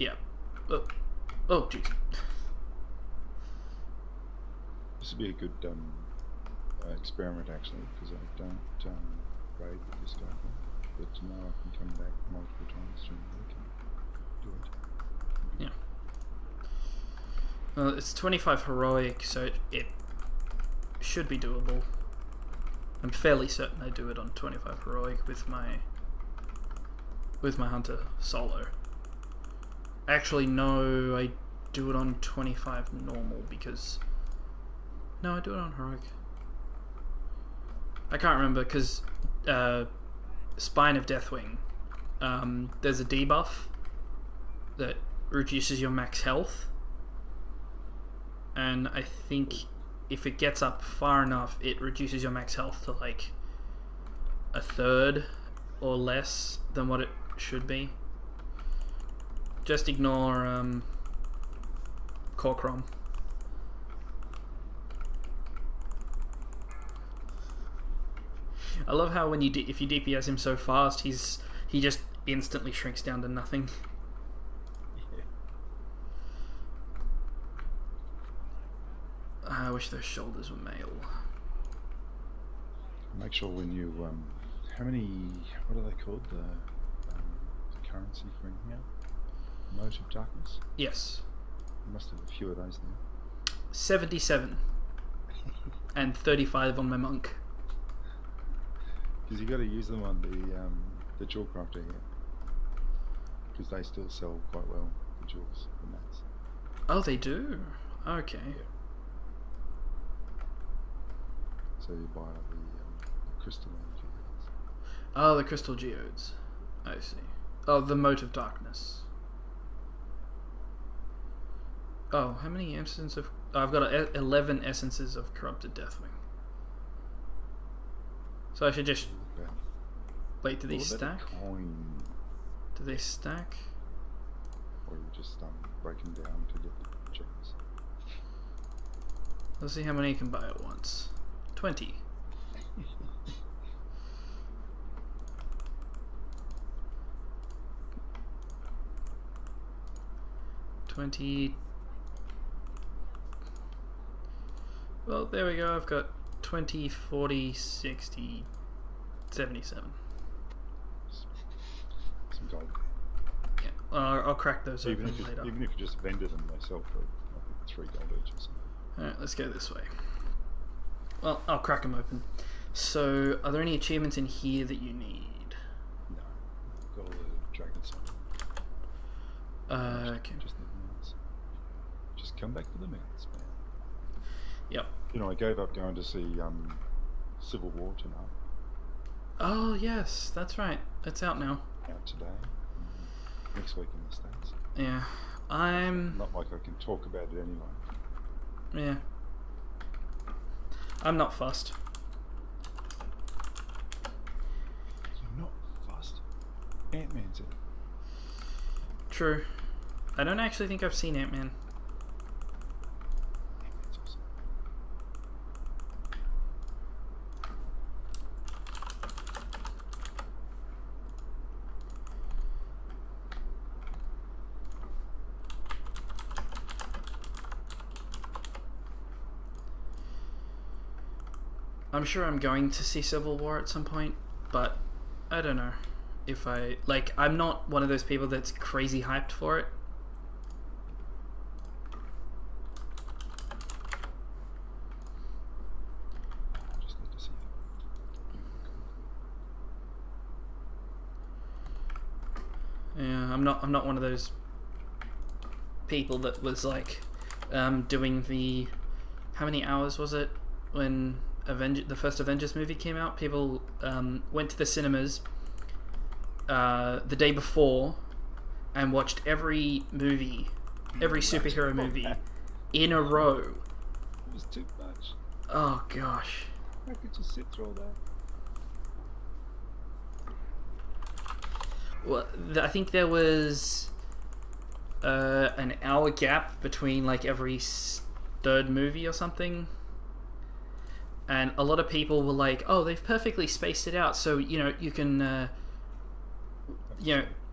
Yeah. Oh, jeez. This would be a good experiment actually, because I don't raid with this guy. But now I can come back multiple times during the week and do it. Yeah. Well, it's 25 heroic, so it should be doable. I'm fairly certain I do it on 25 heroic with my hunter solo. Actually, no, I do it on 25 normal because... No, I do it on heroic. I can't remember because Spine of Deathwing, there's a debuff that reduces your max health, and I think if it gets up far enough, it reduces your max health to like a third or less than what it should be. Just ignore Corcrom. I love how when if you DPS him so fast, he just instantly shrinks down to nothing. Yeah. I wish those shoulders were male. Make sure when you how many, what are they called, the currency for in here? Mote of Darkness? Yes. You must have a few of those now. 77 and 35 on my monk. Because you got to use them on the jewel crafter here, because they still sell quite well, the jewels and mats. Oh, they do? Okay. Yeah. So you buy the crystal geodes. Oh, the crystal geodes. I see. Oh, the Mote of Darkness. Oh, how many essences of... Oh, I've got 11 essences of Corrupted Deathwing. So I should just... Wait, do these stack? Coin. Do they stack? Or you just break them down to get the gems. Let's see how many you can buy at once. 20. Well, there we go. I've got 20, 40, 60, 77. Some gold. Yeah, I'll crack those Even open later. Even if you just vendor them, they sell for I think $3 each or something. Alright, let's go this way. Well, I'll crack them open. So, are there any achievements in here that you need? No, I've got all the dragon sign. Okay. Just need mounts. Just come back to the mounts, man. Yep. You know, I gave up going to see Civil War tonight. Oh, yes, that's right. It's out now. Out today. Next week in the States. Yeah. I'm... Not like I can talk about it anyway. Yeah. I'm not fussed. You're not fussed. Ant-Man's in it. True. I don't actually think I've seen Ant-Man. Ant-Man's awesome. I'm sure I'm going to see Civil War at some point, but I don't know if I... Like, I'm not one of those people that's crazy hyped for it. I just need to see it. Yeah, I'm not one of those people that was like doing the... How many hours was it when the first Avengers movie came out? People went to the cinemas the day before and watched every movie, every superhero movie in a row. It was too much. Oh gosh. How could you sit through all that? Well, I think there was an hour gap between like every third movie or something. And a lot of people were like, "Oh, they've perfectly spaced it out, so you know you can,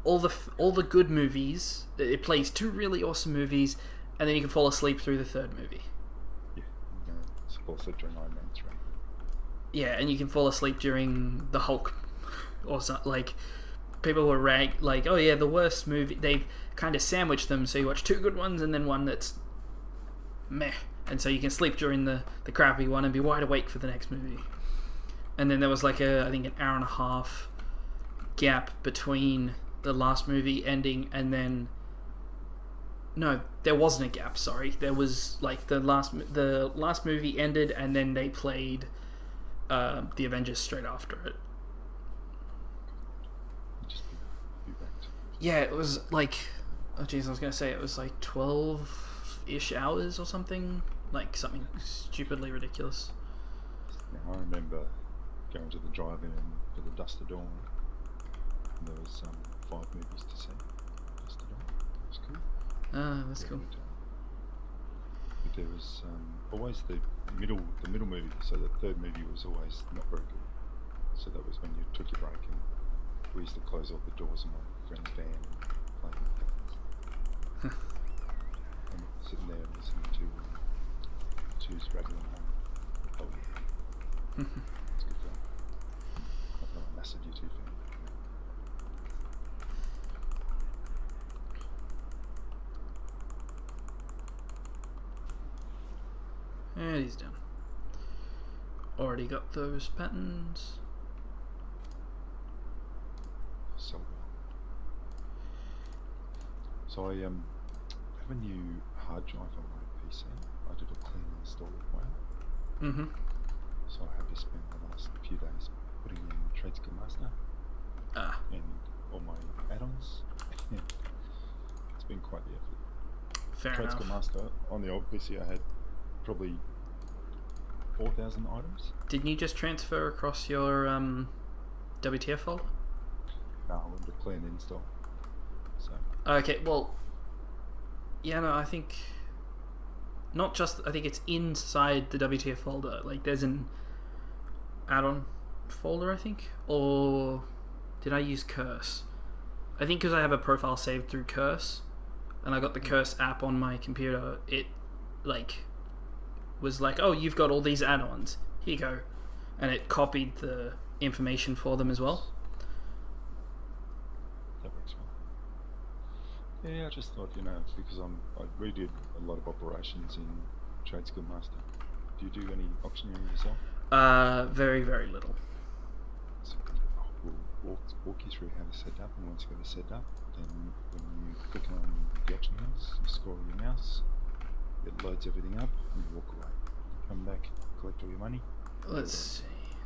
all the good movies. It plays 2 really awesome movies, and then you can fall asleep through the 3rd movie. Yeah, you know, it's also during Iron Man 3. Yeah, and you can fall asleep during the Hulk, or something. Like, people were like, oh yeah, the worst movie. They've kind of sandwiched them, so you watch 2 good ones and then one that's meh, and so you can sleep during the crappy one and be wide awake for the next movie. And then there was like I think an hour and a half gap between the last movie ending and then. No, there wasn't a gap. Sorry, there was like the last movie ended and then they played the Avengers straight after it. Just be back to. Yeah, it was like, oh jeez, I was gonna say it was like 12-ish hours or something, like something stupidly ridiculous. Now, I remember going to the drive-in for the Dust to Dawn. And there was 5 movies to see. Dust to Dawn. It was cool. Ah, that's cool. But there was always the middle movie. So the 3rd movie was always not very good. So that was when you took your break, and we used to close all the doors in my friend's van and play. And sitting there listening to Choose rattling on. Oh yeah. It's good fun. I'm not a massive YouTube fan. And he's done. Already got those patterns. So well. So I have a new hard drive on my PC. I did a clean install of WoW. Mm-hmm. So I had to spend the last few days putting in Trade Skill Master and all my add-ons. It's been quite the effort. Fair Trade enough. Skill Master on the old PC, I had probably 4,000 items. Didn't you just transfer across your WTF folder? No, I wanted to clean install. So Okay, well, yeah, no, I think not just. I think it's inside the WTF folder. Like, there's an add-on folder, I think, or did I use Curse? I think because I have a profile saved through Curse, and I got the Curse app on my computer. It like was like, oh, you've got all these add-ons. Here you go, and it copied the information for them as well. that works well. Yeah, I just thought, because I redid a lot of operations in Trade Skill Master. Do you do any auctioneering yourself? Very, very little. So, we'll walk you through how to set up, and once you've got it set up, then when you click on the auction house, you scroll your mouse, it loads everything up, and you walk away. You come back, collect all your money. Let's see.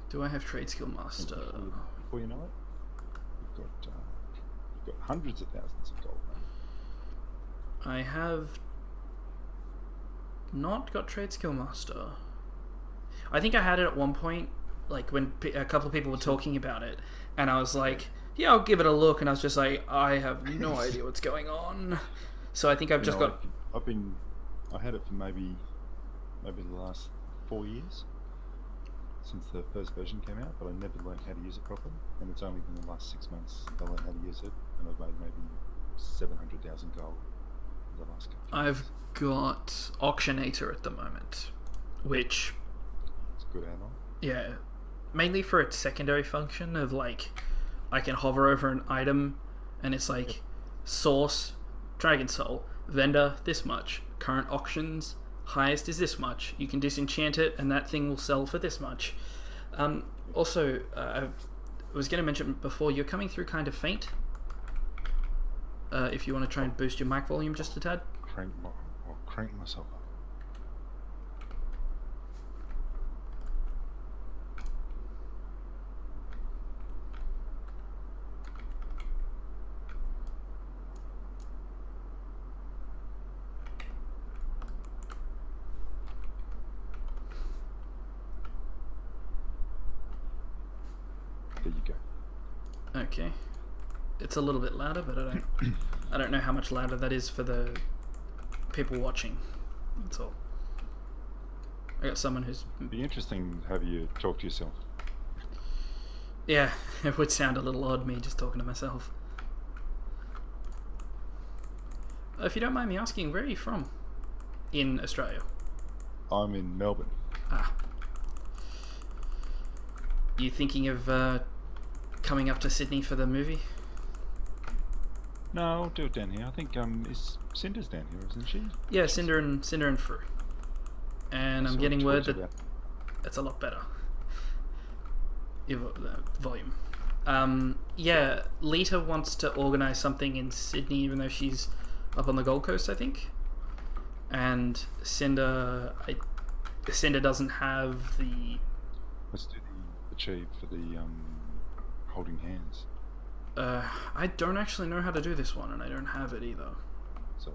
Do I have Trade Skill Master? Before you know it, you've got hundreds of thousands of gold money. I have not got Trade Skill Master. I think I had it at one point, like when a couple of people were talking about it, and I was like, yeah, I'll give it a look, and I was just like, I have no idea what's going on. So I think I've just got... I had it for maybe the last 4 years since the first version came out, but I never learned how to use it properly, and it's only been the last 6 months I learned how to use it, and I've made maybe 700,000 gold in the last couple of years. I've got Auctionator at the moment, which... It's a good add-on. Yeah, mainly for its secondary function of like, I can hover over an item and it's like, source, Dragon Soul, vendor, this much, current auctions, highest is this much, you can disenchant it and that thing will sell for this much. Also, I was going to mention before, you're coming through kind of faint. If you want to try and boost your mic volume just a tad. I'll crank myself up. There you go. Okay. It's a little bit louder, but I don't know how much louder that is for the people watching. That's all. I got someone who's... It'd be interesting to have you talk to yourself. Yeah, it would sound a little odd, me just talking to myself. If you don't mind me asking, where are you from in Australia? I'm in Melbourne. Ah. You thinking of coming up to Sydney for the movie? No, I'll do it down here. I think is Cinder's down here, isn't she? Yeah, Cinder and Fru. And I'm getting word that it's a lot better. Volume. Yeah, Lita wants to organise something in Sydney, even though she's up on the Gold Coast, I think. And Cinder doesn't have the. Let's do the achieve for the holding hands. I don't actually know how to do this one, and I don't have it either. So,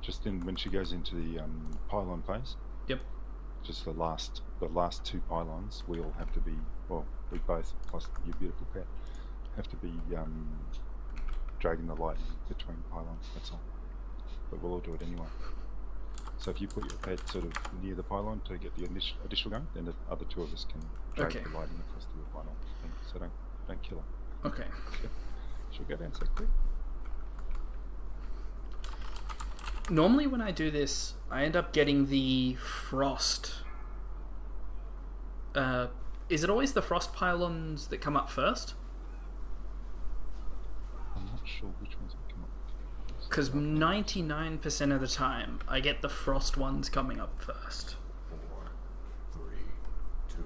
just when she goes into the pylon phase. Yep. Just the last 2 pylons, we all have to be, well, we both, plus your beautiful pet, have to be dragging the light between pylons, that's all. But we'll all do it anyway. So if you put your pet sort of near the pylon to get the additional going, then the other 2 of us can drag the lighting across to the pylon thing, so don't kill her. Okay. She'll go down so quick. Normally when I do this, I end up getting the frost. Is it always the frost pylons that come up first? I'm not sure which ones will come up first. Because 99% of the time, I get the frost ones coming up first. 4, 3, 2,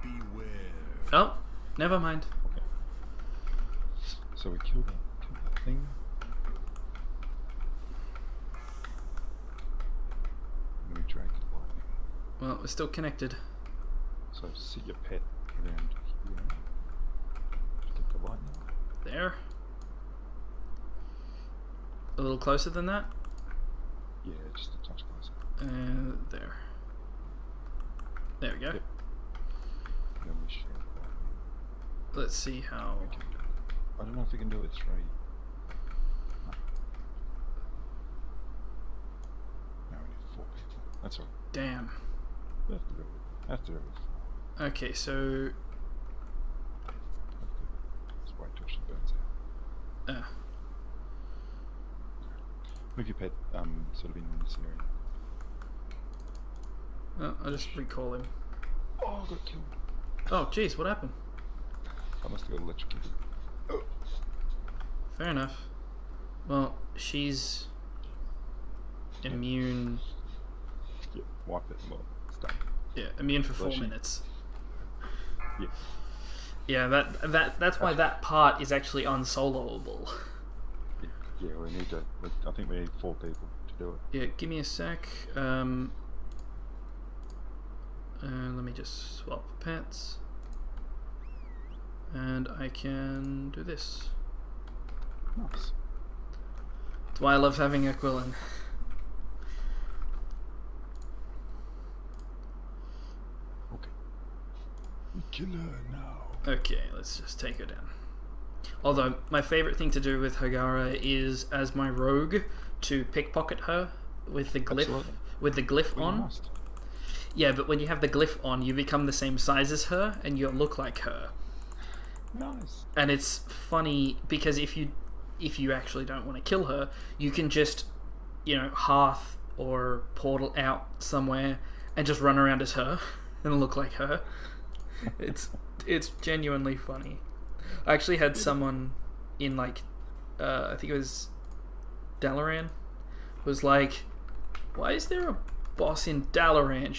1. Beware. Oh, never mind. Okay. So we kill that thing. And we drag the lightning. Well, we're still connected. So sit your pet around here. Get the lightning. There. A little closer than that. Yeah, just a touch closer. There. There we go. Yep. Then we share the lightning. Let's see how. We can do it. I don't know if we can do it 3. No. No, we need 4 people. That's all. Damn. We have to do it. Have to do it with 4. Okay, so. Let's wait till she burns out. Move your pet sort of in this area. Oh, I'll just recall him. Oh, I got killed. Oh, jeez, what happened? I must have got electrocuted. Oh. Fair enough. Well, she's immune. Yeah, wipe it. Well, it's done. Yeah, immune for 4 Well, minutes. Yeah. Yeah, that's why that part is actually unsoloable. Yeah, we need to. I think we need 4 people to do it. Yeah, give me a sec. Let me just swap pets. And I can do this. Nice. That's why I love having Aquilin. Okay. We kill her now. Okay, let's just take her down. Although, my favourite thing to do with Hagara is, as my rogue, to pickpocket her with the glyph. Absolutely. With the glyph We on. must. Yeah, but when you have the glyph on, you become the same size as her, and you look like her. Nice. And it's funny because if you actually don't want to kill her, you can just, hearth or portal out somewhere and just run around as her and look like her. It's genuinely funny. I actually had someone in I think it was Dalaran, was like, why is there a boss in Dalaran?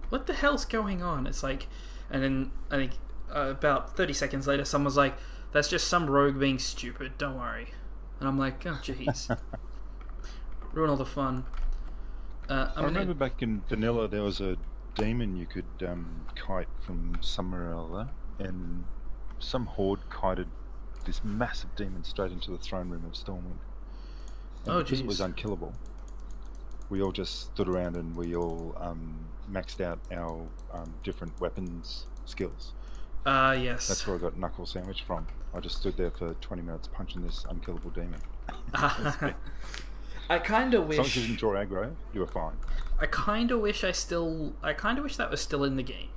What the hell's going on? It's like, and then I think about 30 seconds later, someone's like, that's just some rogue being stupid, don't worry. And I'm like, oh jeez. Ruin all the fun. I remember back in vanilla there was a demon you could kite from somewhere or other, and some horde kited this massive demon straight into the throne room of Stormwind. And because it was unkillable, we all just stood around and we all maxed out our different weapons skills. Yes. That's where I got Knuckle Sandwich from. I just stood there for 20 minutes punching this unkillable demon. I kind of wish. As long as you didn't draw aggro, you were fine. I kind of wish that was still in the game.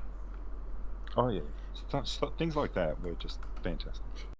Oh yeah, things like that were just fantastic.